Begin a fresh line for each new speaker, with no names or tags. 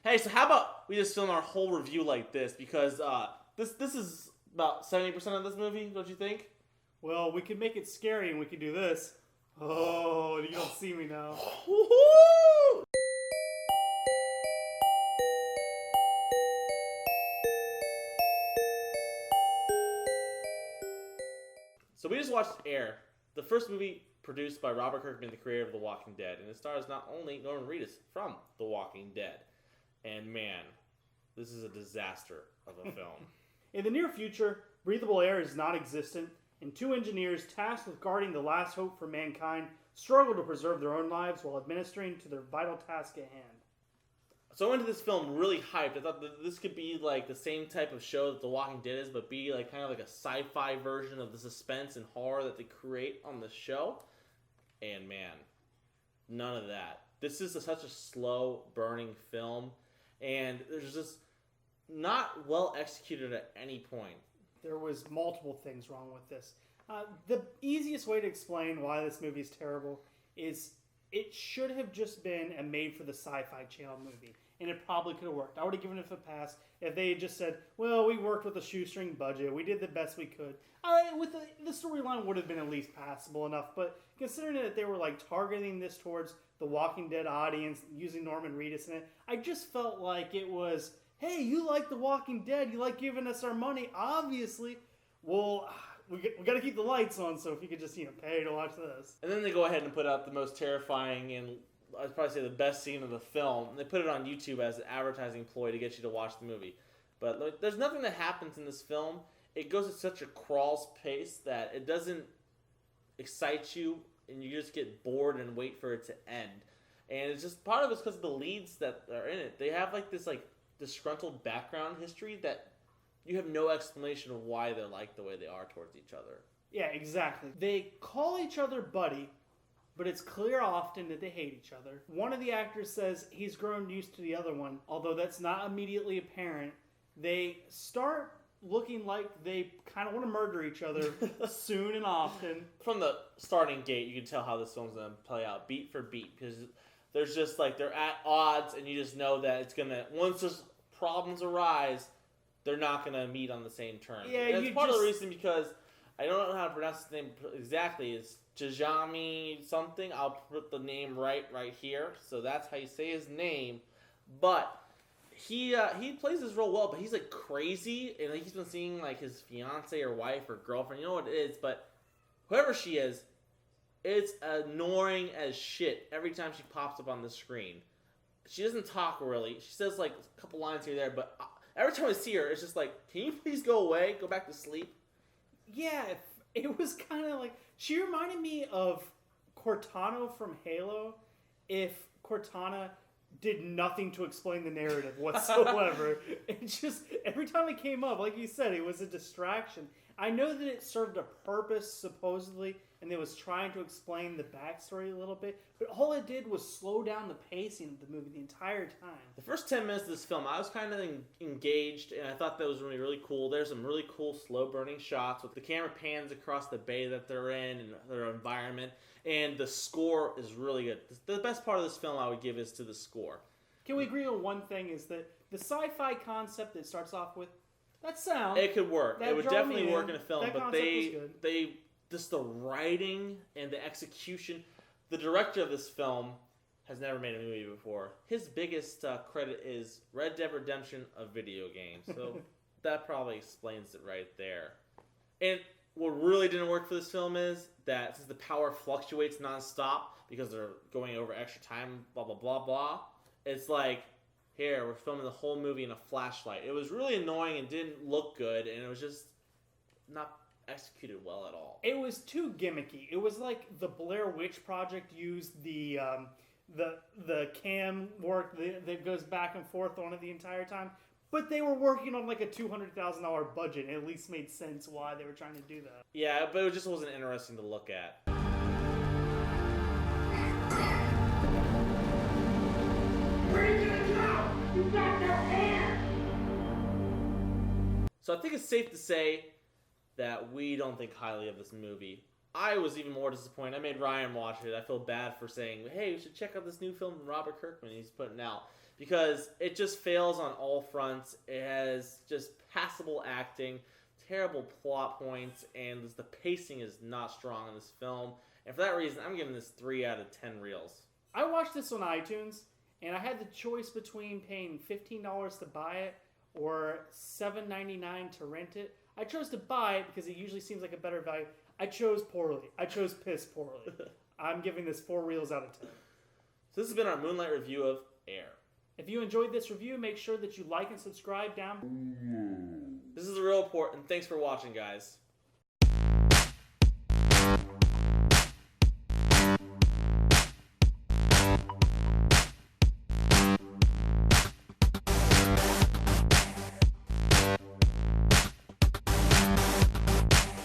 Hey, so how about we just film our whole review like this? Because this is about 70% of this movie, don't you think?
Well, we could make it scary and we could do this. Oh, you don't see me now.
So we just watched Air, the first movie produced by Robert Kirkman, the creator of The Walking Dead, and it stars not only Norman Reedus from The Walking Dead. And man, this is a disaster of a film.
In the near future, breathable air is non-existent, and two engineers tasked with guarding the last hope for mankind struggle to preserve their own lives while administering to their vital task at hand.
So I went into this film really hyped. I thought that this could be like the same type of show that The Walking Dead is, but be like kind of like a sci-fi version of the suspense and horror that they create on the show. And man, none of that. This is such a slow burning film, and there's just not well executed at any point.
There was multiple things wrong with this. The easiest way to explain why this movie is terrible is it should have just been a made-for-the Sci-Fi Channel movie, and it probably could have worked. I would have given it a pass if they had just said, well, we worked with a shoestring budget, we did the best we could. With the storyline would have been at least passable enough, but considering that they were like targeting this towards the Walking Dead audience, using Norman Reedus in it, I just felt like it was, hey, you like The Walking Dead, you like giving us our money, obviously. Well, we got to keep the lights on, so if you could just, pay to watch this.
And then they go ahead and put out the most terrifying and I'd probably say the best scene of the film. They put it on YouTube as an advertising ploy to get you to watch the movie. But like, there's nothing that happens in this film. It goes at such a crawl's pace that it doesn't excite you, and you just get bored and wait for it to end. And it's just part of it's because of the leads that are in it. They have like this disgruntled background history that you have no explanation of why they're like the way they are towards each other.
Yeah, exactly. They call each other buddy, but it's clear often that they hate each other. One of the actors says he's grown used to the other one, although that's not immediately apparent. They start looking like they kind of want to murder each other soon and often.
From the starting gate, you can tell how this film's going to play out beat for beat, because there's just like they're at odds, and you just know that it's going to, once there's problems arise, they're not going to meet on the same terms.
Yeah,
and it's part of the reason because I don't know how to pronounce his name exactly. It's Tajami something. I'll put the name right here. So that's how you say his name. But he plays his role well, but he's like crazy, and like, he's been seeing like his fiance or wife or girlfriend. You know what it is, but whoever she is, it's annoying as shit every time she pops up on the screen. She doesn't talk really. She says like a couple lines here or there, but every time I see her, it's just like, can you please go away? Go back to sleep?
Yeah, it was kind of like, she reminded me of Cortana from Halo if Cortana did nothing to explain the narrative whatsoever. It just, every time it came up, like you said, it was a distraction. I know that it served a purpose, supposedly, and it was trying to explain the backstory a little bit, but all it did was slow down the pacing of the movie the entire time.
The first 10 minutes of this film, I was kind of engaged, and I thought that was really, really cool. There's some really cool slow-burning shots with the camera pans across the bay that they're in and their environment, and the score is really good. The best part of this film I would give is to the score.
Can we agree on one thing, is that the sci-fi concept that it starts off with, that sound...
It could work. It would definitely work in a film, but they just the writing and the execution. The director of this film has never made a movie before. His biggest credit is Red Dead Redemption, a video game. So that probably explains it right there. And what really didn't work for this film is that since the power fluctuates nonstop because they're going over extra time, blah, blah, blah, blah, it's like, here, we're filming the whole movie in a flashlight. It was really annoying and didn't look good, and it was just not executed well at all.
It was too gimmicky. It was like the Blair Witch Project used the cam work that goes back and forth on it the entire time, but they were working on like a $200,000 budget, and it at least made sense why they were trying to do that.
Yeah, but it just wasn't interesting to look at.
Where are you gonna go? You got no hands!
So I think it's safe to say that we don't think highly of this movie. I was even more disappointed. I made Ryan watch it. I feel bad for saying, hey, we should check out this new film from Robert Kirkman he's putting out. because it just fails on all fronts. It has just passable acting, terrible plot points, and the pacing is not strong in this film. And for that reason, I'm giving this 3 out of 10 reels.
I watched this on iTunes, and I had the choice between paying $15 to buy it or $7.99 to rent it. I chose to buy it because it usually seems like a better value. I chose poorly. I chose piss poorly. I'm giving this 4 reels out of 10.
So this has been our Moonlight review of Air.
If you enjoyed this review, make sure that you like and subscribe down.
This is a real report, and thanks for watching, guys.